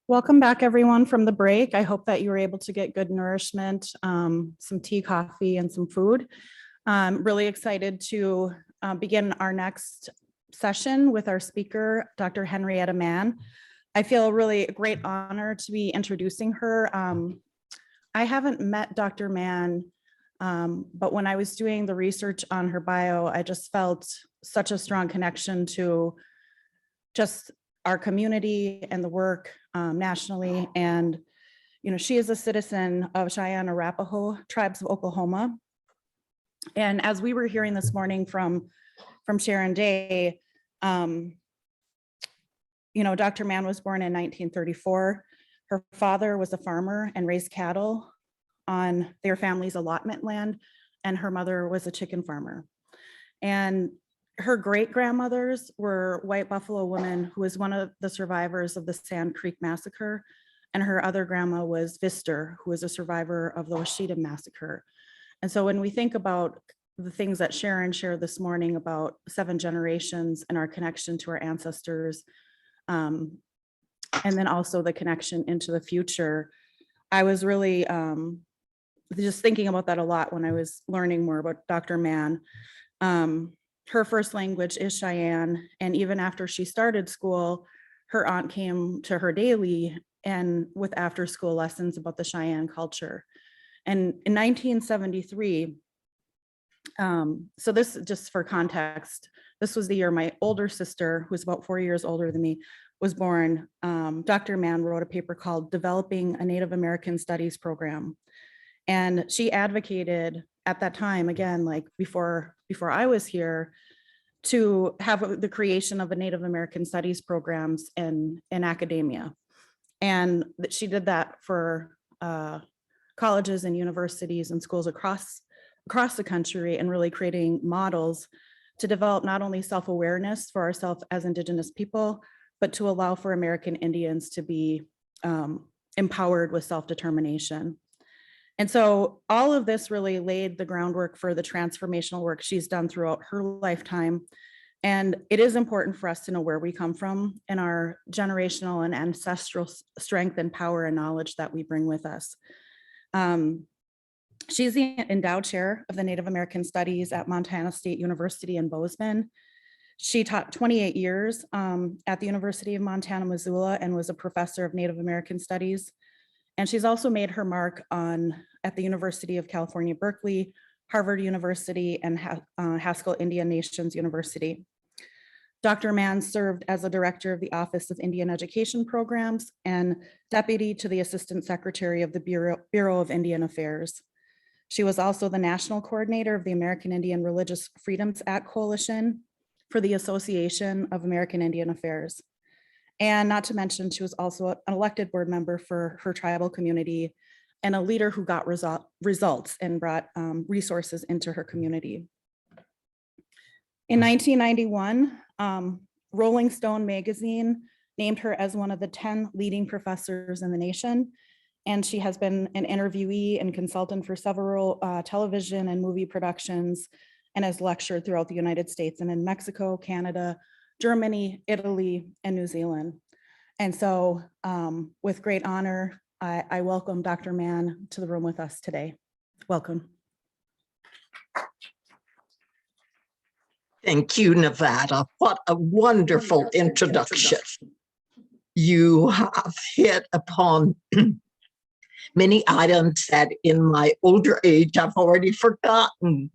Welcome back, everyone, from the break. I hope that you were able to get good nourishment, some tea, coffee, and some food. I'm really excited to begin our next session with our speaker, Dr. Henrietta Mann. I feel really a great honor to be introducing her. I haven't met Dr. Mann, but when I was doing the research on her bio, I just felt such a strong connection to just our community and the work nationally. And, she is a citizen of Cheyenne Arapaho tribes of Oklahoma. And as we were hearing this morning from Sharon Day, Dr. Mann was born in 1934. Her father was a farmer and raised cattle on their family's allotment land, and her mother was a chicken farmer. And her great-grandmothers were white Buffalo women who was one of the survivors of the Sand Creek Massacre. And her other grandma was Vister, who was a survivor of the Washita Massacre. And so when we think about the things that Sharon shared this morning about 7 generations and our connection to our ancestors, and then also the connection into the future, I was really just thinking about that a lot when I was learning more about Dr. Mann. Her first language is Cheyenne, and even after she started school, her aunt came to her daily and with after school lessons about the Cheyenne culture. And in 1973, so this, just for context, this was the year my older sister, who was about 4 years older than me, was born. Dr. Mann wrote a paper called Developing a Native American Studies Program. And she advocated at that time, again, like before I was here, to have the creation of a Native American Studies programs in academia. And she did that for colleges and universities and schools across the country, and really creating models to develop not only self-awareness for ourselves as Indigenous people, but to allow for American Indians to be empowered with self-determination. And so all of this really laid the groundwork for the transformational work she's done throughout her lifetime. And it is important for us to know where we come from and our generational and ancestral strength and power and knowledge that we bring with us. She's the endowed chair of the Native American Studies at Montana State University in Bozeman. She taught 28 years at the University of Montana, Missoula, and was a professor of Native American Studies. And she's also made her mark at the University of California, Berkeley, Harvard University, and Haskell Indian Nations University. Dr. Mann served as a director of the Office of Indian Education Programs and deputy to the Assistant Secretary of the Bureau of Indian Affairs. She was also the national coordinator of the American Indian Religious Freedoms Act Coalition for the Association of American Indian Affairs. And not to mention, she was also an elected board member for her tribal community and a leader who got results and brought resources into her community. In 1991, Rolling Stone magazine named her as one of the 10 leading professors in the nation. And she has been an interviewee and consultant for several television and movie productions, and has lectured throughout the United States and in Mexico, Canada, Germany, Italy, and New Zealand. And so with great honor, I welcome Dr. Mann to the room with us today. Welcome. Thank you, Nevada. What a wonderful introduction. You have hit upon many items that in my older age I've already forgotten.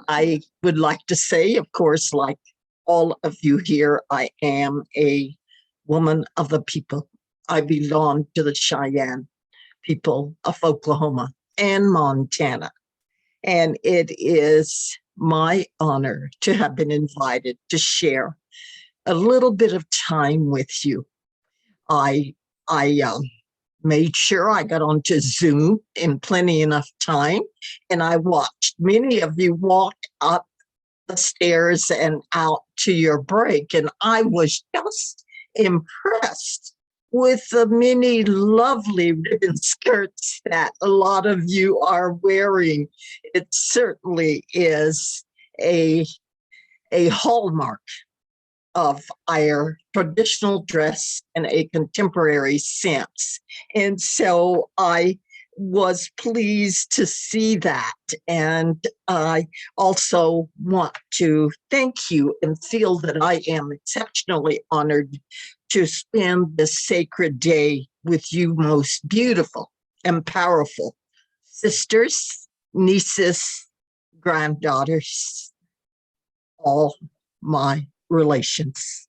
I would like to say, of course, like all of you here, I am a woman of the people. I belong to the Cheyenne people of Oklahoma and Montana. And it is my honor to have been invited to share a little bit of time with you. I made sure I got onto Zoom in plenty enough time, and I watched many of you walk up the stairs and out to your break, and I was just impressed with the many lovely ribbon skirts that a lot of you are wearing. It certainly is a hallmark of our traditional dress in a contemporary sense. And so I was pleased to see that. And I also want to thank you and feel that I am exceptionally honored to spend this sacred day with you most beautiful and powerful sisters, nieces, granddaughters, all my relations.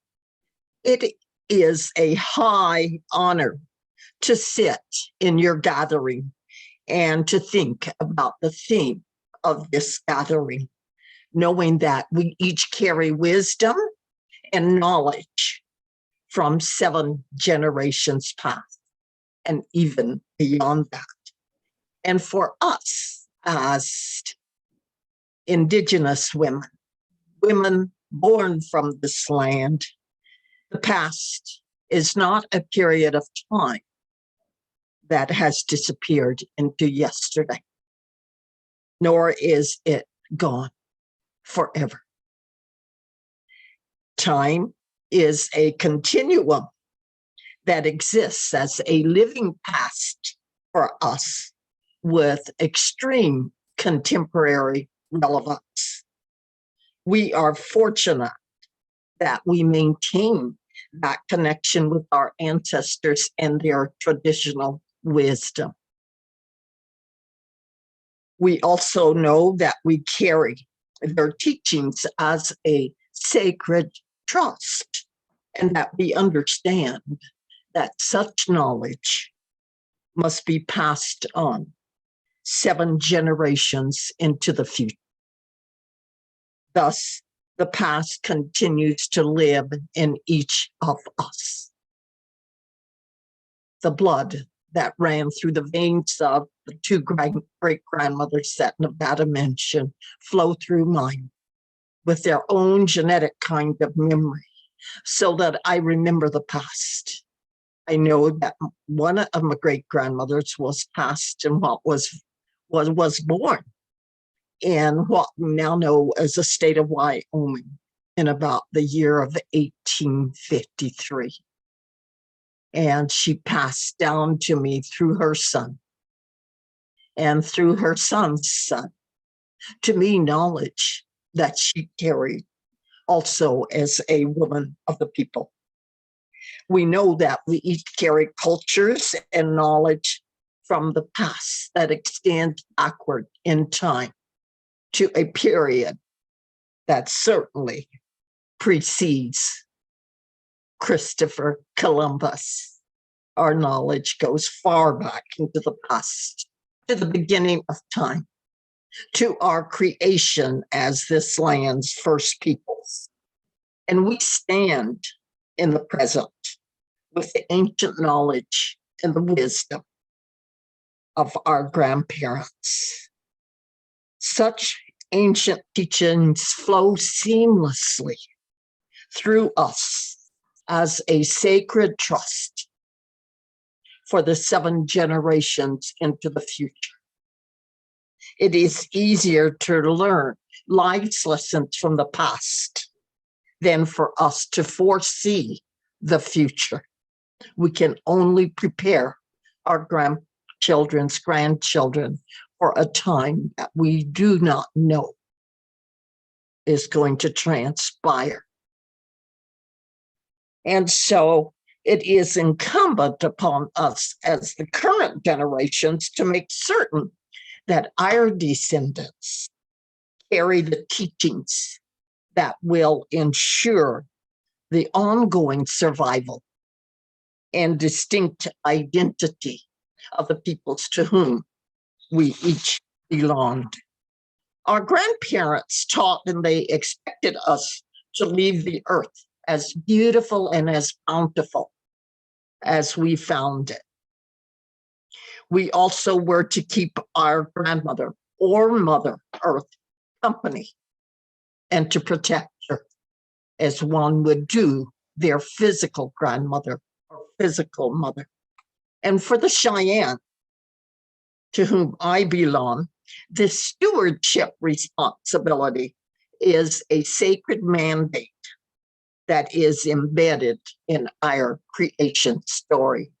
It is a high honor to sit in your gathering and to think about the theme of this gathering, knowing that we each carry wisdom and knowledge from 7 generations past and even beyond that. And for us as Indigenous women, women born from this land, the past is not a period of time that has disappeared into yesterday, nor is it gone forever. Time is a continuum that exists as a living past for us with extreme contemporary relevance. We are fortunate that we maintain that connection with our ancestors and their traditional wisdom. We also know that we carry their teachings as a sacred trust, and that we understand that such knowledge must be passed on 7 generations into the future. Thus, the past continues to live in each of us. The blood that ran through the veins of the 2 great-grandmothers that Nevada mentioned flow through mine with their own genetic kind of memory, so that I remember the past. I know that one of my great-grandmothers was passed in what was born in what we now know as the state of Wyoming in about the year of 1853. And she passed down to me through her son and through her son's son, to me, knowledge that she carried also as a woman of the people. We know that we each carry cultures and knowledge from the past that extend backward in time to a period that certainly precedes Christopher Columbus. Our knowledge goes far back into the past, to the beginning of time, to our creation as this land's first peoples. And we stand in the present with the ancient knowledge and the wisdom of our grandparents. Such ancient teachings flow seamlessly through us as a sacred trust for the 7 generations into the future. It is easier to learn life's lessons from the past than for us to foresee the future. We can only prepare our grandchildren's grandchildren for a time that we do not know is going to transpire. And so it is incumbent upon us as the current generations to make certain that our descendants carry the teachings that will ensure the ongoing survival and distinct identity of the peoples to whom we each belonged. Our grandparents taught and they expected us to leave the earth as beautiful and as bountiful as we found it. We also were to keep our grandmother or Mother Earth company and to protect her as one would do their physical grandmother or physical mother. And for the Cheyenne, to whom I belong, the stewardship responsibility is a sacred mandate that is embedded in our creation story.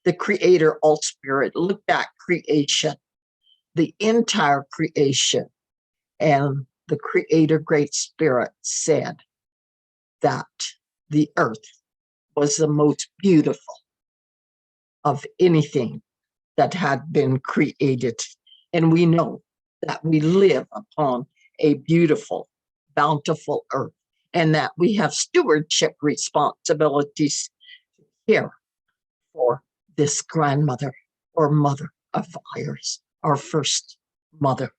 The Creator, All Spirit, looked at creation, the entire creation, and the Creator, Great Spirit, said that the earth was the most beautiful of anything that had been created. And we know that we live upon a beautiful, bountiful earth, and that we have stewardship responsibilities here for this grandmother or mother of ours, our first mother.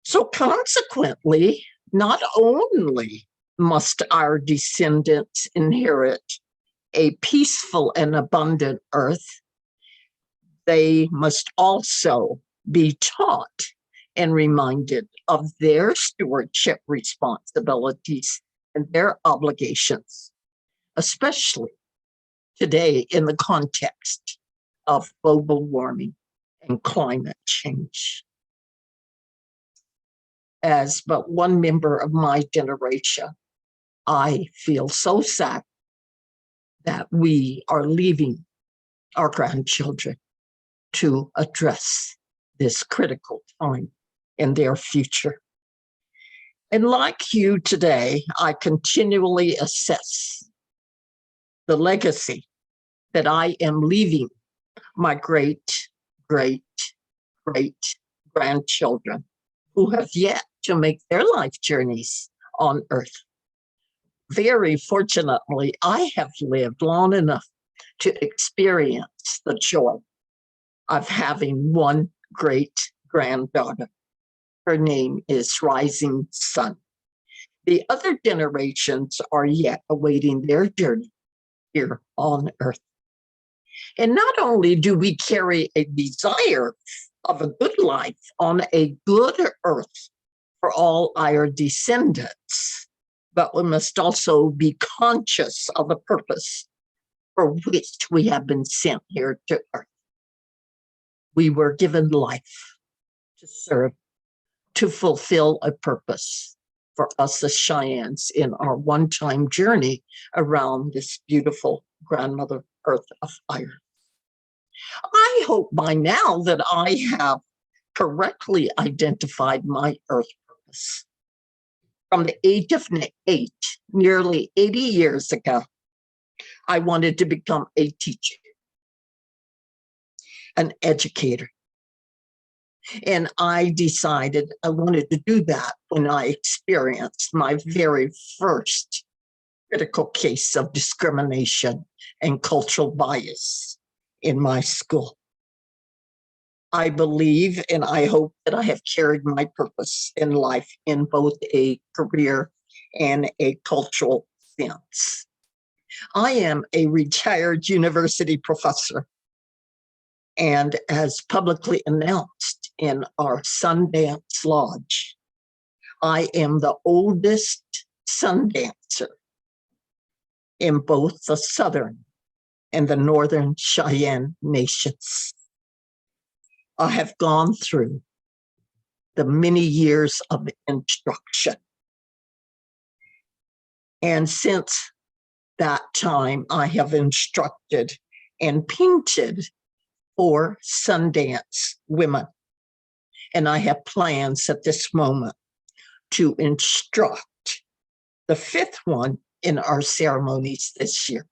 So consequently, not only must our descendants inherit a peaceful and abundant earth, they must also be taught and reminded of their stewardship responsibilities and their obligations, especially today in the context of global warming and climate change. As but one member of my generation, I feel so sad that we are leaving our grandchildren to address this critical time in their future. And like you today, I continually assess the legacy that I am leaving my great, great, great grandchildren who have yet to make their life journeys on earth. Very fortunately, I have lived long enough to experience the joy of having one great granddaughter. Her name is Rising Sun. The other generations are yet awaiting their journey here on earth. And not only do we carry a desire of a good life on a good earth for all our descendants, but we must also be conscious of the purpose for which we have been sent here to earth. We were given life to serve, to fulfill a purpose for us as Cheyennes in our one-time journey around this beautiful grandmother earth of iron. I hope by now that I have correctly identified my earth purpose. From the age of 8, nearly 80 years ago, I wanted to become a teacher, an educator. And I decided I wanted to do that when I experienced my very first critical case of discrimination and cultural bias in my school. I believe and I hope that I have carried my purpose in life in both a career and a cultural sense. I am a retired university professor, and as publicly announced in our Sundance Lodge, I am the oldest Sundancer in both the Southern and the Northern Cheyenne nations. I have gone through the many years of instruction. And since that time, I have instructed and painted 4 Sundance women. And I have plans at this moment to instruct the 5th one in our ceremonies this year.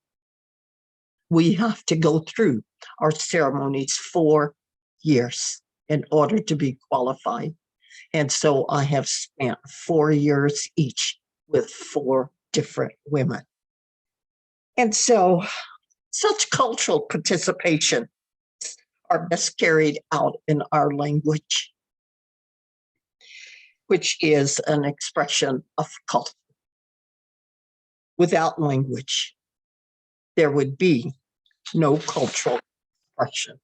We have to go through our ceremonies 4 years in order to be qualified. And so I have spent 4 years each with 4 different women. And so such cultural participation are best carried out in our language, which is an expression of culture. Without language, there would be no cultural expression.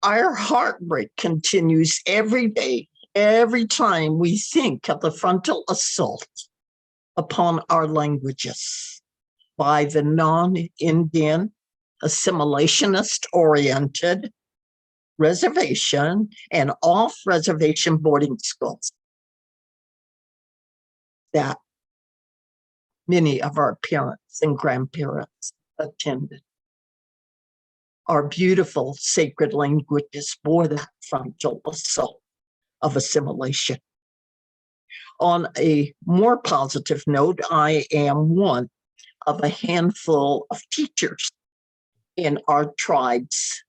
Our heartbreak continues every day, every time we think of the frontal assault upon our languages by the non-Indian, assimilationist-oriented reservation and off-reservation boarding schools. that many of our parents and grandparents attended. Our beautiful sacred languages bore that frontal assault of assimilation. On a more positive note, I am one of a handful of teachers in our tribe's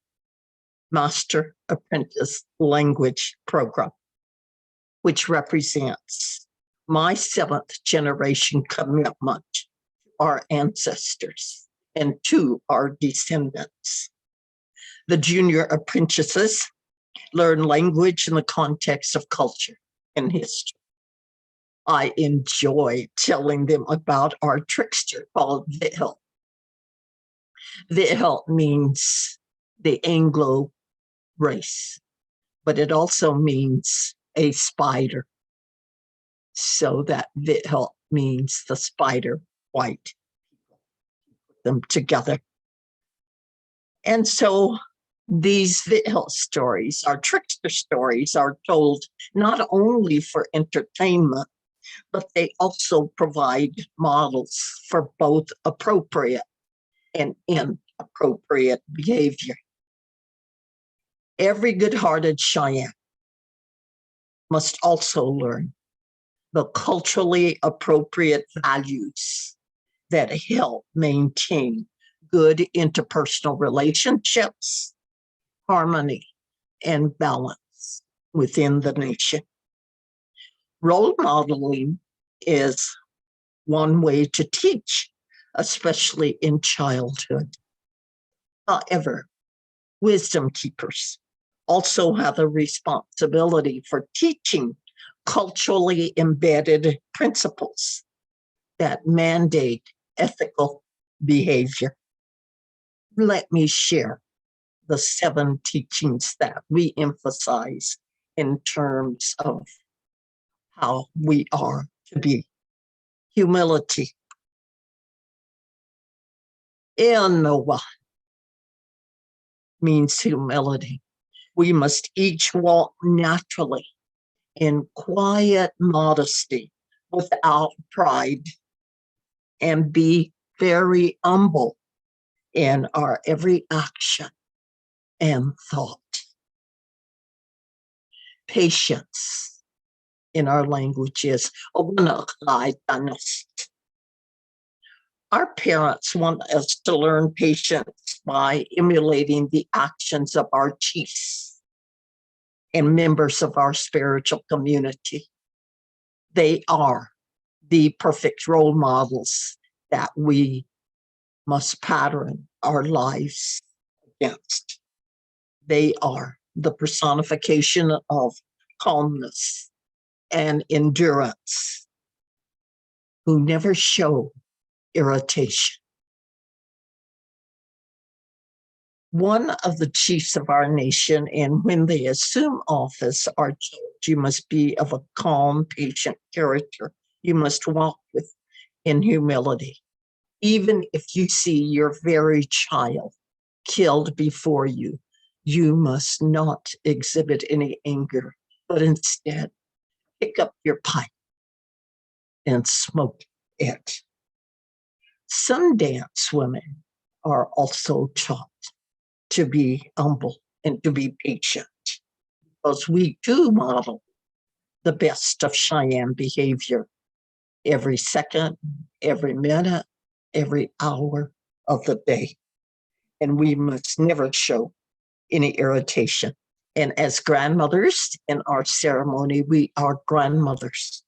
Master Apprentice Language Program, which represents my 7th generation commitment to our ancestors and to our descendants. The junior apprentices learn language in the context of culture and history. I enjoy telling them about our trickster called Vihil. Vihil means the Anglo race, but it also means a spider. So that Vihil means the spider white. Put them together. And so these Vihil stories, our trickster stories, are told not only for entertainment, but they also provide models for both appropriate and inappropriate behavior. Every good-hearted Cheyenne must also learn the culturally appropriate values that help maintain good interpersonal relationships, harmony, and balance within the nation. Role modeling is one way to teach, especially in childhood. However, wisdom keepers also have a responsibility for teaching culturally embedded principles that mandate ethical behavior. Let me share the 7 teachings that we emphasize in terms of how we are to be. Humility. Enowa means humility. We must each walk naturally in quiet modesty without pride and be very humble in our every action and thought. Patience in our language is our parents want us to learn patience by emulating the actions of our chiefs and members of our spiritual community. They are the perfect role models that we must pattern our lives against. They are the personification of calmness and endurance, who never show irritation. One of the chiefs of our nation, and when they assume office, are told you must be of a calm, patient character. You must walk in humility. Even if you see your very child killed before you, you must not exhibit any anger, but instead pick up your pipe and smoke it. Sundance women are also taught to be humble and to be patient, because we do model the best of Cheyenne behavior every second, every minute, every hour of the day. And we must never show any irritation. And as grandmothers in our ceremony, we are grandmothers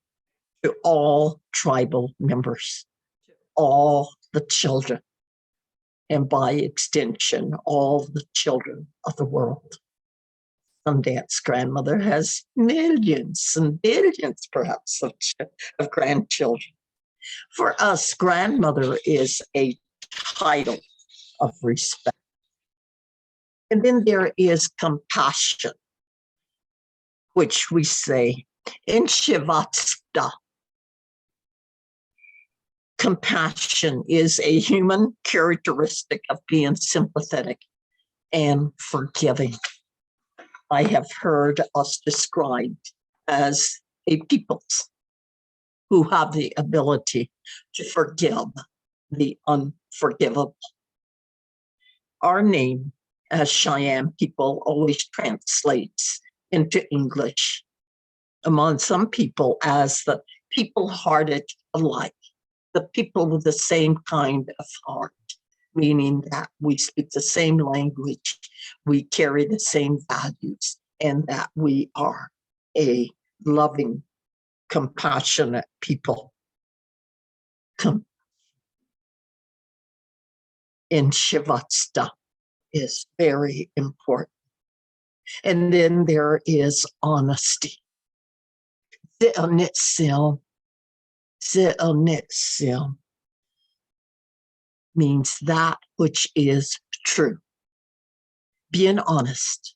to all tribal members, to all the children, and by extension, all the children of the world. Sundance grandmother has millions and billions, perhaps, of grandchildren. For us, grandmother is a title of respect. And then there is compassion, which we say in Shivatsta. Compassion is a human characteristic of being sympathetic and forgiving. I have heard us described as a peoples who have the ability to forgive the unforgivable. Our name as Cheyenne people always translates into English among some people as the people-hearted alike, the people with the same kind of heart, meaning that we speak the same language, we carry the same values, and that we are a loving, compassionate people. In Shivatsta is very important. And then there is honesty. Ze'onitsil means that which is true. Being honest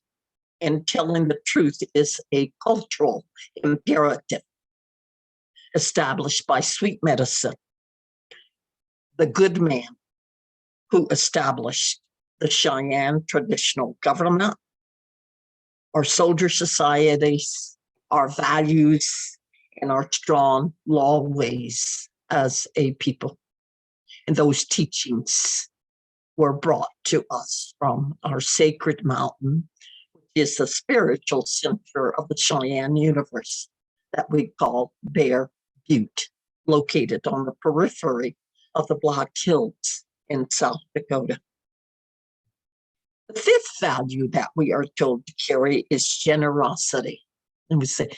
and telling the truth is a cultural imperative established by sweet medicine, the good man who established the Cheyenne traditional government, our soldier societies, our values, and our strong law ways as a people. And those teachings were brought to us from our sacred mountain, which is the spiritual center of the Cheyenne universe that we call Bear Butte, located on the periphery of the Black Hills in South Dakota. The fifth value that we are told to carry is generosity. And we say,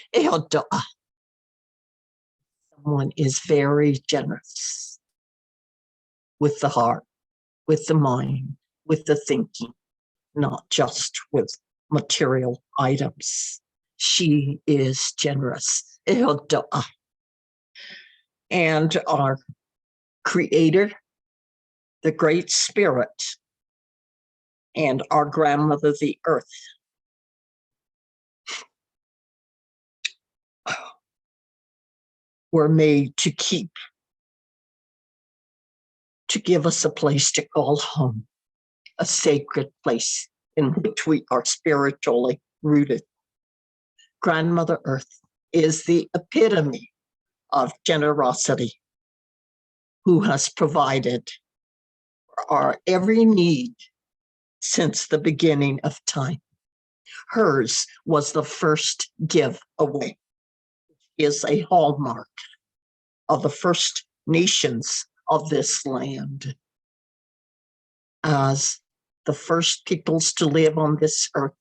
someone is very generous with the heart, with the mind, with the thinking, not just with material items. She is generous. And our Creator, the Great Spirit, and our grandmother, the Earth, were made to give us a place to call home, a sacred place in which we are spiritually rooted. Grandmother Earth is the epitome of generosity, who has provided for our every need since the beginning of time. Hers was the first giveaway, is a hallmark of the First Nations of this land. As the first peoples to live on this earth,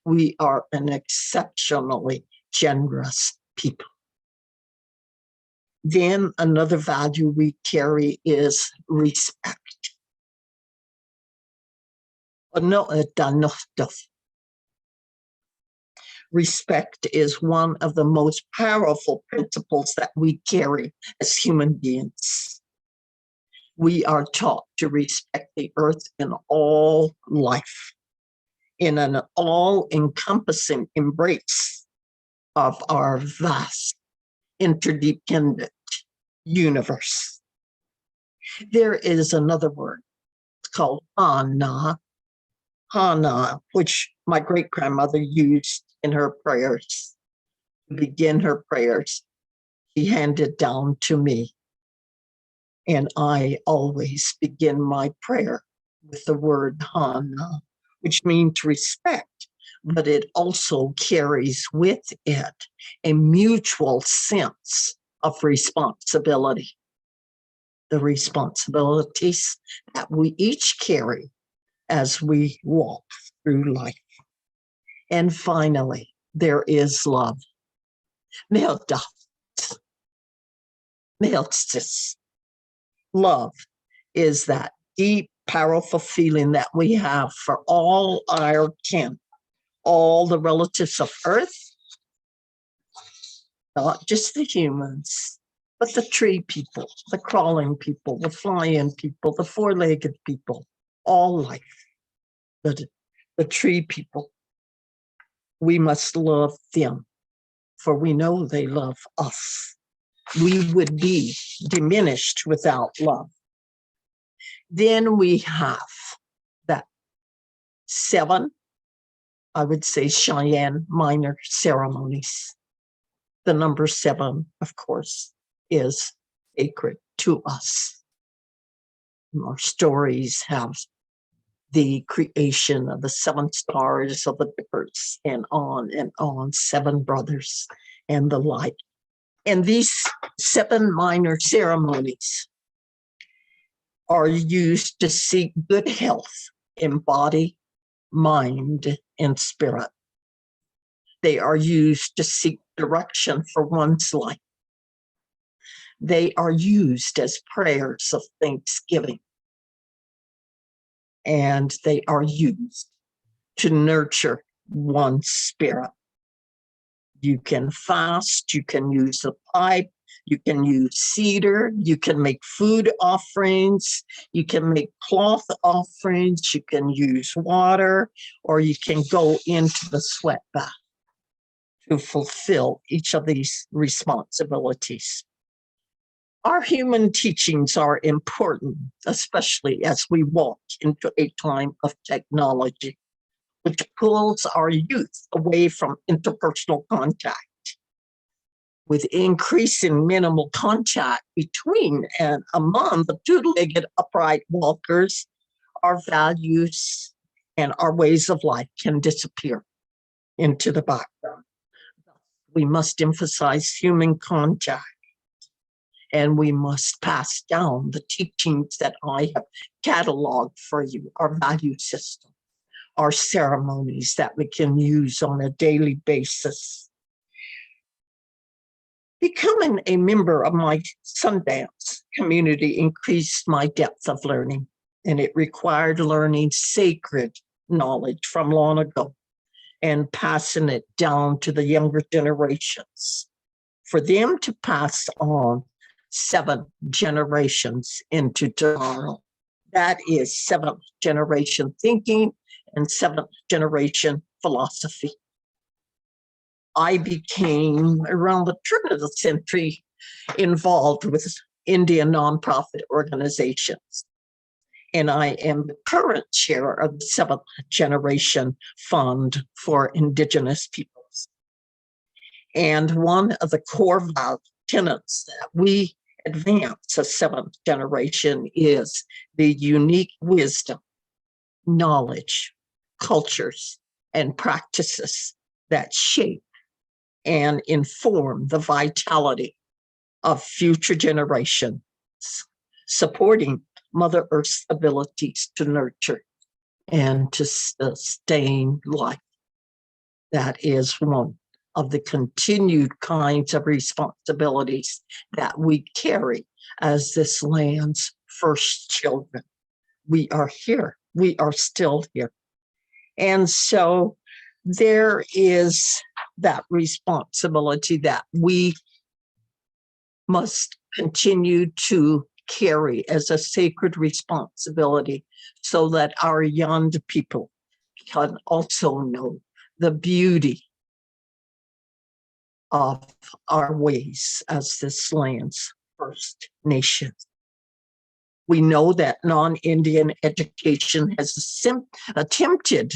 we are an exceptionally generous people. Then another value we carry is respect. Respect is one of the most powerful principles that we carry as human beings. We are taught to respect the earth in all life, in an all-encompassing embrace of our vast, interdependent universe. There is another word called Hana, which my great-grandmother used in her prayers. To begin her prayers, she handed down to me. And I always begin my prayer with the word Hana, which means respect, but it also carries with it a mutual sense of responsibility. The responsibilities that we each carry as we walk through life. And finally, there is love. Love is that deep, powerful feeling that we have for all our kin, all the relatives of Earth, not just the humans, but the tree people, the crawling people, the flying people, the four-legged people, all life, the tree people. We must love them, for we know they love us. We would be diminished without love. Then we have that 7, I would say, Cheyenne minor ceremonies. The number 7, of course, is sacred to us. Our stories have the creation of the 7 stars of the Dippers and on, 7 brothers and the like. And these 7 minor ceremonies are used to seek good health in body, mind, and spirit. They are used to seek direction for one's life. They are used as prayers of thanksgiving. And they are used to nurture one's spirit. You can fast, you can use the pipe, you can use cedar, you can make food offerings, you can make cloth offerings, you can use water, or you can go into the sweat bath to fulfill each of these responsibilities. Our human teachings are important, especially as we walk into a time of technology, which pulls our youth away from interpersonal contact. With increasing minimal contact between and among the 2-legged upright walkers, our values and our ways of life can disappear into the background. We must emphasize human contact, and we must pass down the teachings that I have cataloged for you, our value system, our ceremonies that we can use on a daily basis. Becoming a member of my Sundance community increased my depth of learning, and it required learning sacred knowledge from long ago and passing it down to the younger generations for them to pass on 7 generations into tomorrow. That is 7th generation thinking and 7th generation philosophy. I became, around the turn of the century, involved with Indian nonprofit organizations. And I am the current chair of the 7th Generation Fund for Indigenous Peoples. And one of the core tenets that we advance as 7th generation is the unique wisdom, knowledge, cultures, and practices that shape and inform the vitality of future generations, supporting Mother Earth's abilities to nurture and to sustain life. That is one of the continued kinds of responsibilities that we carry as this land's first children. We are here. We are still here. And so there is that responsibility that we must continue to carry as a sacred responsibility so that our young people can also know the beauty of our ways as this land's First Nations. We know that non-Indian education has attempted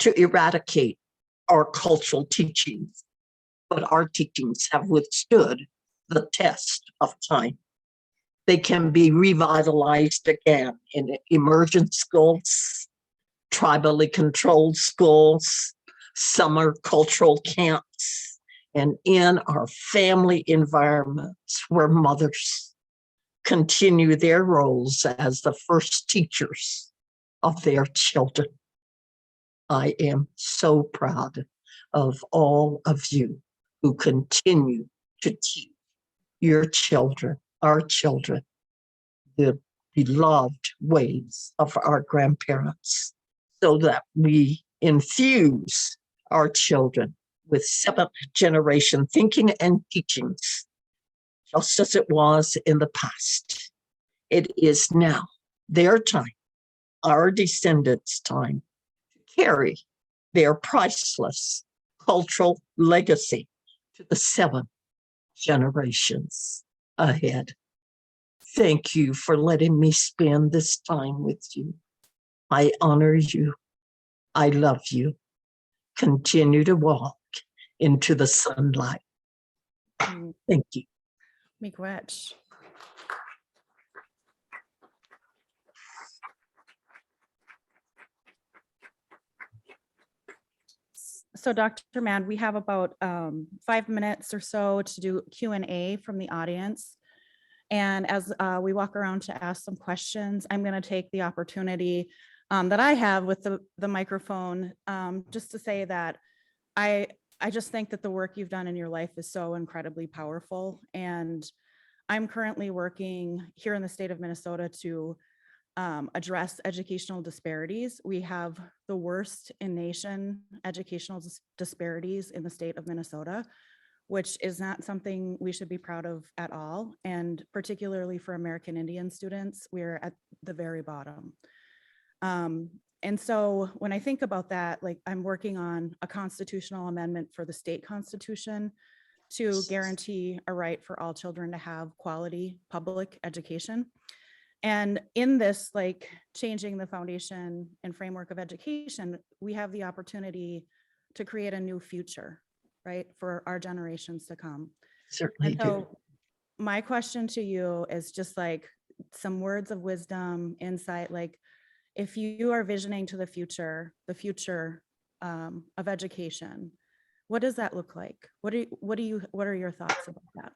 to eradicate our cultural teachings, but our teachings have withstood the test of time. They can be revitalized again in immersion schools, tribally controlled schools, summer cultural camps, and in our family environments where mothers continue their roles as the first teachers of their children. I am so proud of all of you who continue to teach your children, our children, the beloved ways of our grandparents, so that we infuse our children with 7th generation thinking and teachings, just as it was in the past. It is now their time, our descendants' time, to carry their priceless cultural legacy to the 7 generations ahead. Thank you for letting me spend this time with you. I honor you. I love you. Continue to walk into the sunlight. Thank you. Miigwech. So Dr. Mann, we have about 5 minutes or so to do Q&A from the audience. And as we walk around to ask some questions, I'm going to take the opportunity that I have with the microphone just to say that I just think that the work you've done in your life is so incredibly powerful. And I'm currently working here in the state of Minnesota to address educational disparities. We have the worst in nation educational disparities in the state of Minnesota, which is not something we should be proud of at all. And particularly for American Indian students, we're at the very bottom. And so when I think about that, like I'm working on a constitutional amendment for the state constitution to guarantee a right for all children to have quality public education. And in this, like changing the foundation and framework of education, we have the opportunity to create a new future, right, for our generations to come. Certainly And so my question to you is just like some words of wisdom, insight, like if you are visioning to the future of education, what does that look like? What are your thoughts about that?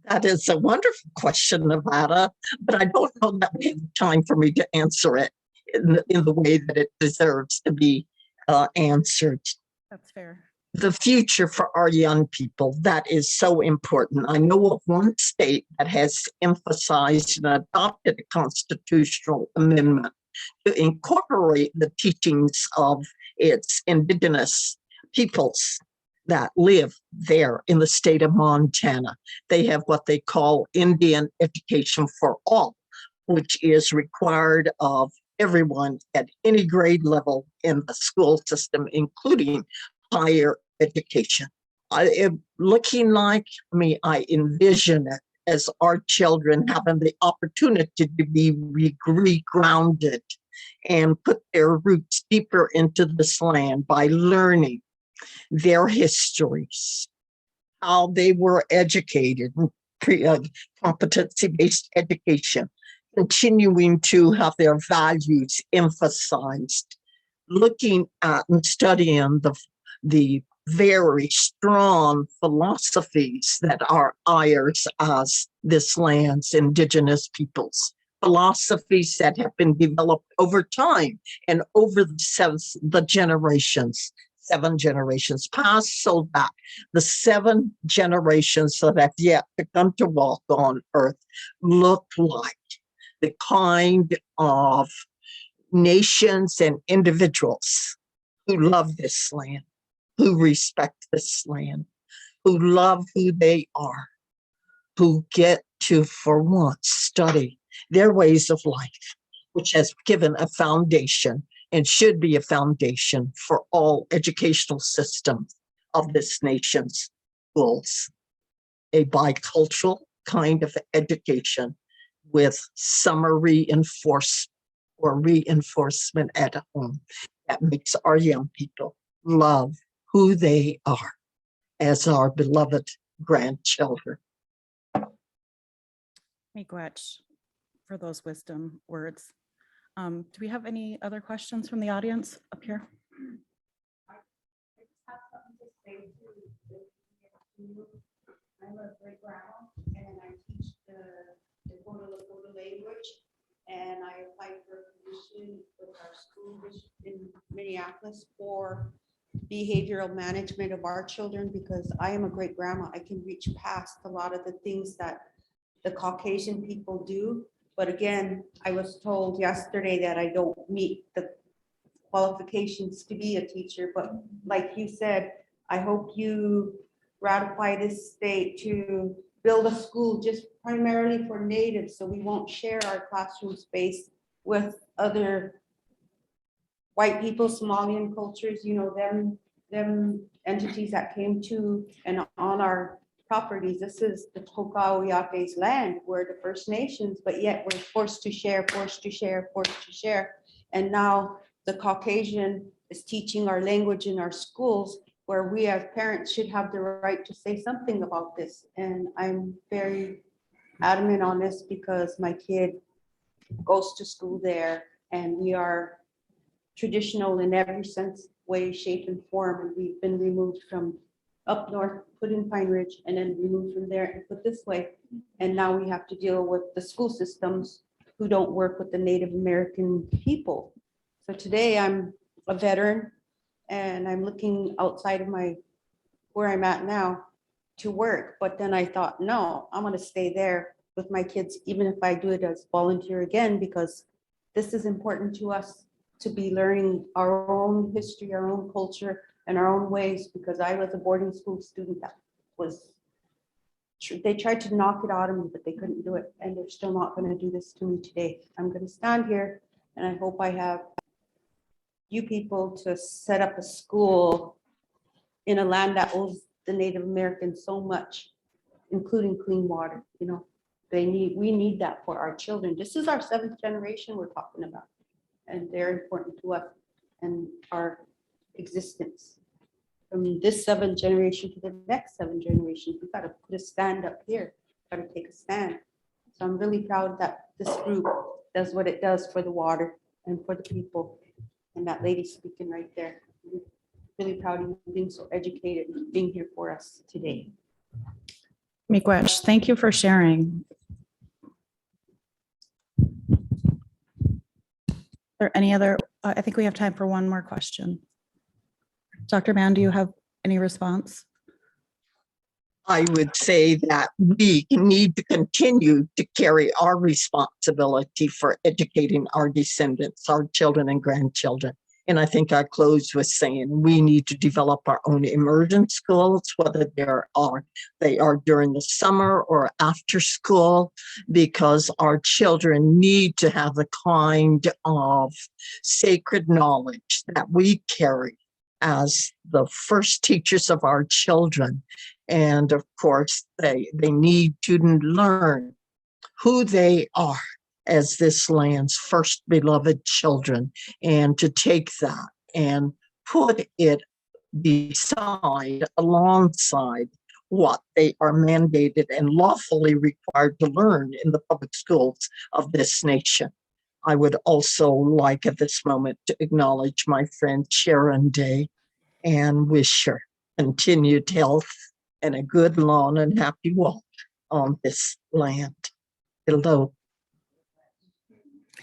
That is a wonderful question, Nevada, but I don't know that we have time for me to answer it in the way that it deserves to be answered. That's fair. The future for our young people, that is so important. I know of one state that has emphasized and adopted a constitutional amendment to incorporate the teachings of its indigenous peoples that live there in the state of Montana. They have what they call Indian Education for All, which is required of everyone at any grade level in the school system, including higher education. Looking like me, I envision it as our children having the opportunity to be regrounded and put their roots deeper into this land by learning their histories, how they were educated, competency-based education, continuing to have their values emphasized, looking at and studying the very strong philosophies that are ours as this land's indigenous peoples, philosophies that have been developed over time and over the generations, 7 generations past, so that the 7 generations that have yet to come to walk on earth look like the kind of nations and individuals who love this land, who respect this land, who love who they are, who get to, for once, study their ways of life, which has given a foundation and should be a foundation for all educational systems of this nation's schools. A bicultural kind of education with summer reinforcement or reinforcement at home that makes our young people love who they are as our beloved grandchildren. Miigwech for those wisdom words. Do we have any other questions from the audience up here? I'm a great grandma and I teach the Lakota language, and I applied for a position with our school in Minneapolis for behavioral management of our children, because I am a great grandma. I can reach past a lot of the things that the Caucasian people do. But again, I was told yesterday that I don't meet the qualifications to be a teacher. But like you said, I hope you ratify this state to build a school just primarily for natives, so we won't share our classroom space with other white people, Somalian cultures, you know, them entities that came to and on our properties. This is the Tokawiape's land. We're the First Nations, but yet we're forced to share, forced to share, forced to share. And now the Caucasian is teaching our language in our schools, where we as parents should have the right to say something about this. And I'm very adamant on this because my kid goes to school there, and we are traditional in every sense, way, shape, and form. And we've been removed from up north, put in Pine Ridge, and then removed from there and put this way. And now we have to deal with the school systems who don't work with the Native American people. So today I'm a veteran, and I'm looking outside of where I'm at now to work. But then I thought, no, I'm gonna stay there with my kids, even if I do it as volunteer again, because this is important to us to be learning our own history, our own culture, and our own ways, because I was a boarding school student that was, they tried to knock it out of me, but they couldn't do it. And they're still not gonna do this to me today. I'm gonna stand here, and I hope I have you people to set up a school in a land that owes the Native Americans so much, including clean water. You know, we need that for our children. This is our 7th generation we're talking about, and they're important to us and our existence. From this 7th generation to the next 7 generations, we gotta put a stand up here, gotta take a stand. So I'm really proud that this group does what it does for the water and for the people. And that lady speaking right there, really proud of you being so educated and being here for us today. Miigwech, thank you for sharing. Are there any other, I think we have time for one more question. Dr. Mann, do you have any response? I would say that we need to continue to carry our responsibility for educating our descendants, our children and grandchildren. And I think I close with saying we need to develop our own immersion schools, whether they are during the summer or after school, because our children need to have the kind of sacred knowledge that we carry as the first teachers of our children. And of course, they need to learn who they are as this land's first beloved children, and to take that and put it alongside what they are mandated and lawfully required to learn in the public schools of this nation. I would also like at this moment to acknowledge my friend Sharon Day and wish her continued health and a good, long, and happy walk on this land. Hello.